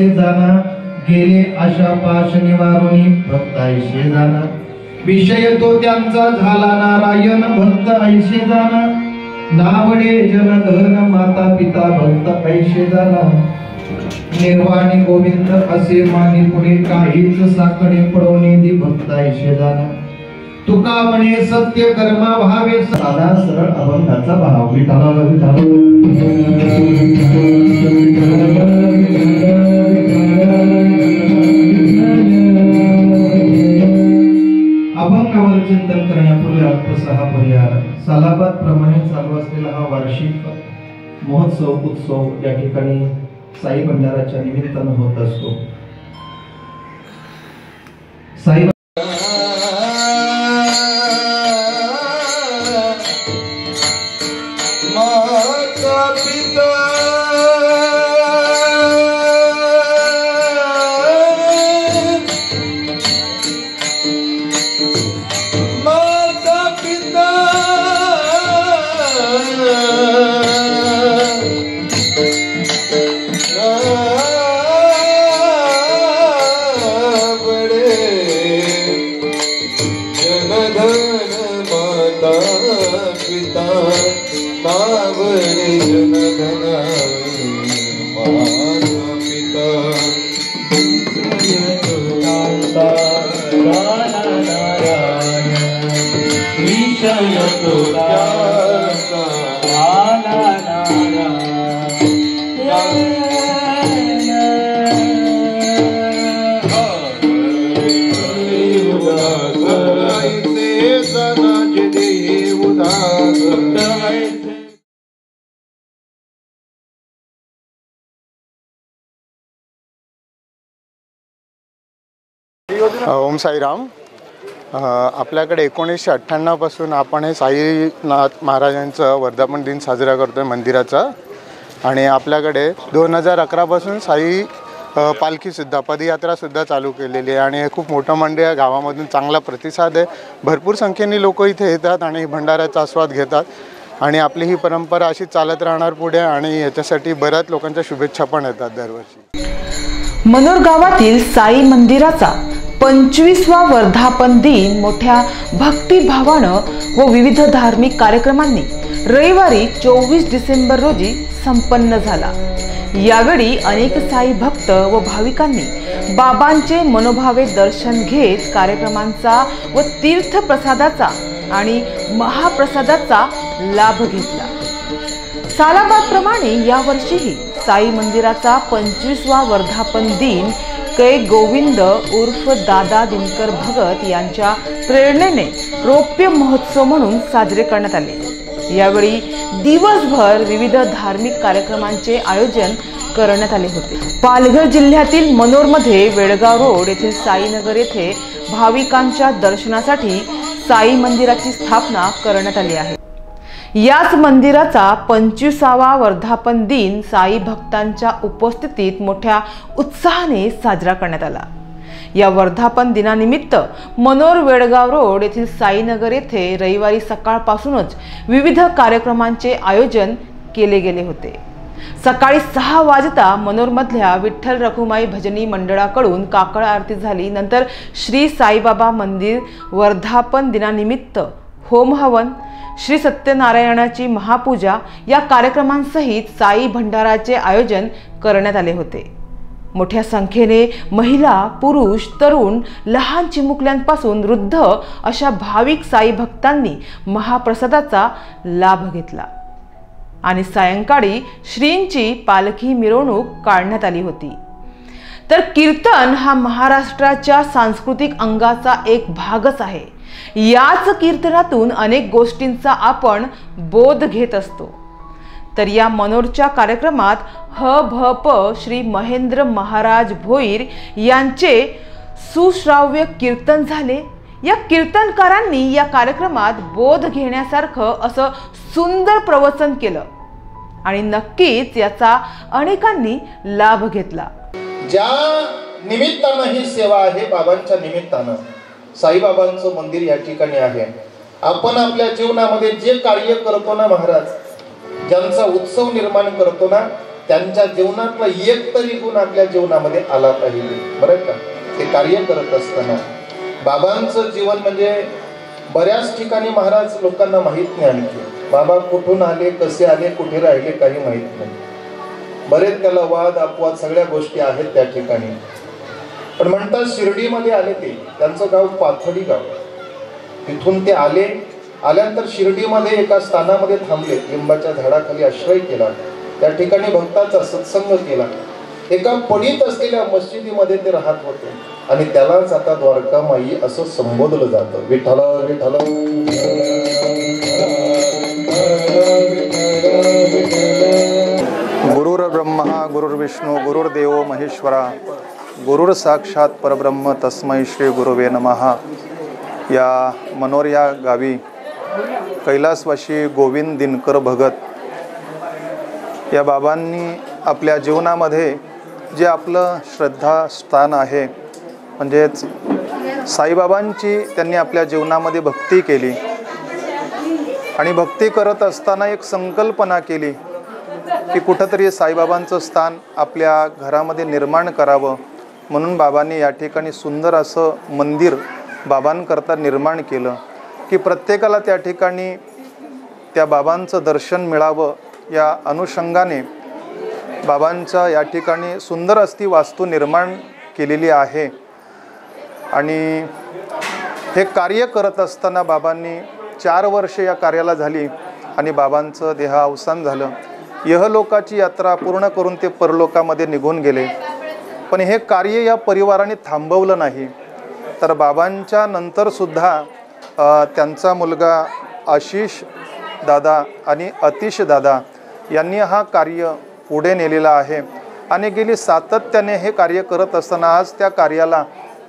ऐसे जाना गेले आशा पाश निवारुनी भक्त ऐसे जाना विषय तो त्यांचा झाला नारायण भक्त ऐसे जाना नावडे जनधन माता पिता भक्त ऐसे जाना निर्वाणी गोविंद असे मागे पुढे काहीच साकडे पडवणे दि भक्त ऐसे जाना तुका म्हणे सत्य कर्मा भावे साधा सरळ अभंगाचा भाव विठाला अभंगावर चिंतन करण्यापूर्वी अल्पसा परिहार सालाबाद प्रमाणे चालू असलेला हा वार्षिक महोत्सव उत्सव या ठिकाणी साई भंडाराच्या निमित्तानं होत असतो। साई ओम साईराम। आपल्याकडे 1998 पासून आपण हे साईनाथ महाराजांचं वर्धापन दिन साजरा करतोय मंदिराचा आणि आपल्याकडे 2011 पासून साई पालखीसुद्धा पदयात्रासुद्धा चालू केलेली आहे आणि हे खूप मोठं मंदिर आहे। गावामधून चांगला प्रतिसाद आहे, भरपूर संख्येने लोक इथे येतात आणि भंडाऱ्याचा आस्वाद घेतात आणि आपली ही परंपरा अशी चालत राहणार पुढे आणि याच्यासाठी बऱ्याच लोकांच्या शुभेच्छा पण येतात दरवर्षी। मनोर गावातील साई मंदिराचा 25वा वर्धापन दिन मोठ्या भक्तिभावानं व विविध धार्मिक कार्यक्रमांनी रविवारी 24 डिसेंबर रोजी संपन्न झाला। यावेळी अनेक साई भक्त व भाविकांनी बाबांचे मनोभावे दर्शन घेत कार्यक्रमांचा व तीर्थप्रसादाचा आणि महाप्रसादाचा लाभ घेतला। सालाबादप्रमाणे यावर्षीही साई मंदिराचा 25वा वर्धापन दिन कै गोविंद उर्फ दादा दिनकर भगत यांच्या प्रेरणेने रौप्य महोत्सव म्हणून साजरे करण्यात आले। यावेळी दिवसभर विविध धार्मिक कार्यक्रमांचे आयोजन करण्यात आले होते। पालघर जिल्ह्यातील मनोरमध्ये वेळगाव रोड येथील साईनगर येथे भाविकांच्या दर्शनासाठी साई मंदिराची स्थापना करण्यात आली आहे। याच मंदिराचा 25वा वर्धापन दिन साई भक्तांच्या उपस्थितीत मोठ्या उत्साहाने साजरा करण्यात आला। या वर्धापन दिनानिमित्त मनोर वेळगाव रोड येथील साईनगर येथे रविवारी सकाळपासूनच विविध कार्यक्रमांचे आयोजन केले गेले होते। सकाळी 6 वाजता मनोरमधल्या विठ्ठल रखुमाई भजनी मंडळाकडून काकड आरती झाली। नंतर श्री साईबाबा मंदिर वर्धापन दिनानिमित्त होम हवन, श्री सत्यनारायणाची महापूजा या कार्यक्रमांसहित साई भंडाराचे आयोजन करण्यात आले होते। मोठ्या संख्येने महिला, पुरुष, तरुण, लहान चिमुकल्यांपासून वृद्ध अशा भाविक साई भक्तांनी महाप्रसादाचा लाभ घेतला आणि सायंकाळी श्रींची पालखी मिरवणूक काढण्यात आली होती। तर कीर्तन हा महाराष्ट्राच्या सांस्कृतिक अंगाचा एक भागच आहे। याच कीर्तनातून अनेक गोष्टींचा आपण बोध घेत असतो। तर या मनोरच्या कार्यक्रमात भ श्री महेंद्र महाराज भोईर यांचे सुश्राव्य कीर्तन झाले। या कीर्तनकारांनी या कार्यक्रमात बोध घेण्यासारखं असं सुंदर प्रवचन केलं आणि नक्कीच याचा अनेकांनी लाभ घेतला। ज्या निमित्तानं ही सेवा आहे, बाबांच्या निमित्तानं साईबाबांचं मंदिर या ठिकाणी आहे। आपण आपल्या जीवनामध्ये जे कार्य करतो ना महाराज, ज्यांचा उत्सव निर्माण करतो ना, त्यांच्या जीवनातला एक तरी गुण आपल्या जीवनामध्ये आला पाहिजे बरं का. ते कार्य करत असताना बाबांचं जीवन म्हणजे बऱ्याच ठिकाणी महाराज लोकांना माहित नाही, आणखी बाबा कुठून आले, कसे आले, कुठे राहिले काही माहित नाही. बरेच त्याला वाद अपवाद सगळ्या गोष्टी आहेत त्या ठिकाणी. पण म्हणतात शिर्डीमध्ये आले ते, त्यांचं गाव पाथडी गाव. तिथून ते आल्यानंतर शिर्डीमध्ये एका स्थानामध्ये थांबले, लिंबाच्या झाडाखाली आश्रय केला, त्या ठिकाणी भक्ताचा सत्संग केला. एका पडीत असलेल्या मस्जिदीमध्ये ते राहत होते आणि त्यालाच आता द्वारकामाई असं संबोधलं जातं. विठ्ठल विठ्ठल गुरुर ब्रह्मा गुरुर्विष्णू गुरुर्देव महेश्वरा गुरुर साक्षात परब्रह्म तस्मै श्री गुरुवे नमः. या मनोर या गावी कैलासवासी गोविंद दिनकर भगत या बाबांनी आपल्या जीवनामध्ये जे आपलं श्रद्धास्थान आहे, म्हणजेच साईबाबांची त्यांनी आपल्या जीवनामध्ये भक्ती केली आणि भक्ती करत असताना एक संकल्पना केली की कुठंतरी साईबाबांचं स्थान आपल्या घरामध्ये निर्माण करावं. म्हणून बाबांनी या ठिकाणी सुंदर असं मंदिर बाबांकरता निर्माण केलं की प्रत्येकाला त्या ठिकाणी त्या बाबांचं दर्शन मिळावं. या अनुषंगाने बाबांच्या या ठिकाणी सुंदर अशी वास्तू निर्माण केलेली आहे. आणि हे कार्य करत असताना बाबांनी 4 वर्ष या कार्याला झाली आणि बाबांचं देहावसान झालं. यहलोकाची यात्रा पूर्ण करून ते परलोकामध्ये निघून गेले. पण हे कार्य या परिवाराने थांबवलं नाही. तर बाबांच्या नंतरसुद्धा त्यांचा मुलगा आशिष दादा आणि अतिश दादा यांनी हा कार्य पुढे नेलेला आहे आणि गेली सातत्याने हे कार्य करत असताना आज त्या कार्याला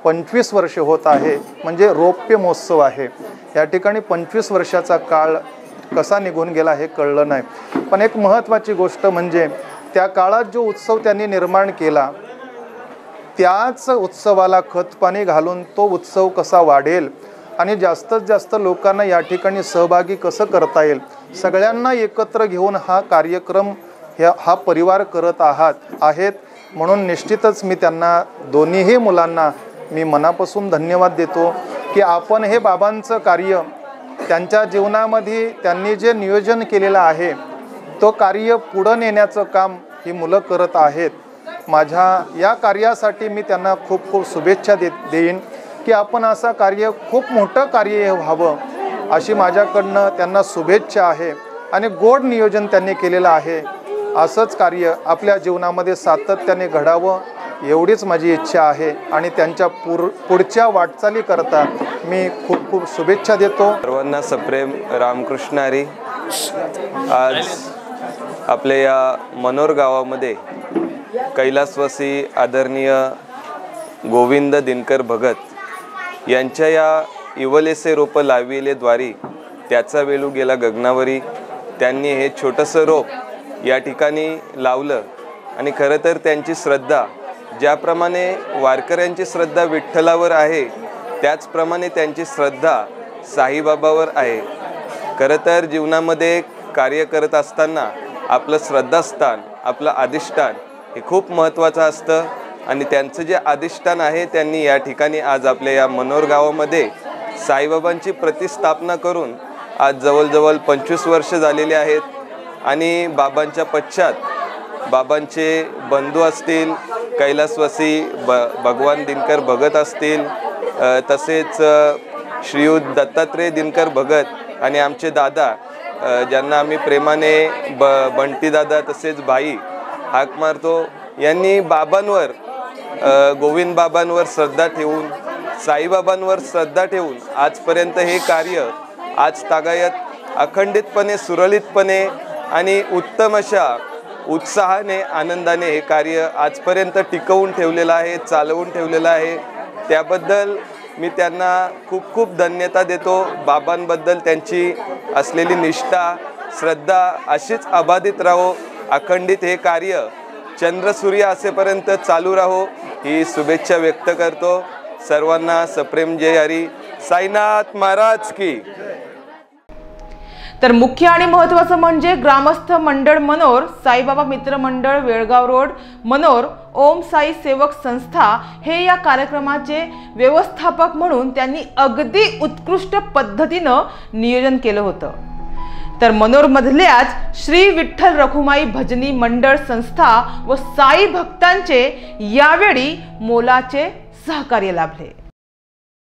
25 वर्ष होत आहे. म्हणजे रौप्य महोत्सव आहे. या ठिकाणी 25 वर्षाचा काळ कसा निघून गेला हे कळलं नाही. पण एक महत्त्वाची गोष्ट म्हणजे त्या काळात जो उत्सव त्यांनी निर्माण केला त्याच उत्सवाला खतपाणी घालून तो उत्सव कसा वाढेल आणि जास्तीत जास्त लोकांना या ठिकाणी सहभागी कसं करता येईल, सगळ्यांना एकत्र घेऊन हा कार्यक्रम हा परिवार करत आहेत. म्हणून निश्चितच मी त्यांना दोन्हीही मुलांना मी मनापासून धन्यवाद देतो की आपण हे बाबांचं कार्य त्यांच्या जीवनामध्ये त्यांनी जे नियोजन केलेलं आहे तो कार्य पुढं नेण्याचं काम ही मुलं करत आहेत. माझ्या या कार्यासाठी मी त्यांना खूप खूप शुभेच्छा देईन की आपण असं कार्य खूप मोठं कार्य व्हावं अशी माझ्याकडनं त्यांना शुभेच्छा आहे. आणि गोड नियोजन त्यांनी केलेलं आहे. असंच कार्य आपल्या जीवनामध्ये सातत्याने घडावं एवढीच माझी इच्छा आहे आणि त्यांच्या पुढच्या वाटचालीकरता मी खूप खूप शुभेच्छा देतो. सर्वांना सप्रेम रामकृष्ण हरी. आज आपल्या या मनोर गावामध्ये कैलासवासी आदरणीय गोविंद दिनकर भगत यांच्या या इवलेसे रोप लाविले द्वारी त्याचा वेळू गेला गगनावरी. त्यांनी हे छोटंसं रोप या ठिकाणी लावलं आणि खरं तर त्यांची श्रद्धा ज्याप्रमाणे वारकऱ्यांची श्रद्धा विठ्ठलावर आहे त्याचप्रमाणे त्यांची श्रद्धा साईबाबावर आहे. खरं तर जीवनामध्ये कार्य करत असताना आपलं श्रद्धास्थान आपलं अधिष्ठान हे खूप महत्त्वाचं असतं आणि त्यांचं जे अधिष्ठान आहे त्यांनी या ठिकाणी आज आपल्या या मनोर गावामध्ये साईबाबांची प्रतिस्थापना करून आज जवळजवळ 25 वर्ष झालेले आहेत. आणि बाबांच्या पश्चात बाबांचे बंधू असतील, कैलासवासी भगवान दिनकर भगत असतील, तसेच श्रीयुत दत्तात्रेय दिनकर भगत आणि आमचे दादा ज्यांना आम्ही प्रेमाने बंटी दादा तसेच बाई हाक मारतो, यांनी बाबांवर गोविंद बाबांवर श्रद्धा ठेवून साईबाबांवर श्रद्धा ठेवून आजपर्यंत हे कार्य आज तागायत अखंडितपणे सुरळीतपणे आणि उत्तम अशा उत्साहाने आनंदाने हे कार्य आजपर्यंत टिकवून ठेवलेलं आहे, चालवून ठेवलेलं आहे. त्याबद्दल मी त्यांना खूप खूप धन्यता देतो. बाबांबद्दल त्यांची असलेली निष्ठा श्रद्धा अशीच अबाधित राहो. अखंडित हे कार्य चंद्रसूर्य असेपर्यंत चालू राहो ही शुभेच्छा व्यक्त करतो. सर्वांना सप्रेम जय हरी. साईनाथ महाराज की. तर मुख्य आणि महत्त्वाचं म्हणजे ग्रामस्थ मंडळ मनोर, साईबाबा मित्र मंडळ वेळगाव रोड मनोर, ओम साई सेवक संस्था हे या कार्यक्रमाचे व्यवस्थापक म्हणून त्यांनी अगदी उत्कृष्ट पद्धतीनं नियोजन केलं होतं। तर मनोरमधल्याच श्री विठ्ठल रखुमाई भजनी मंडळ संस्था व साई भक्तांचे यावेळी मोलाचे सहकार्य लाभले।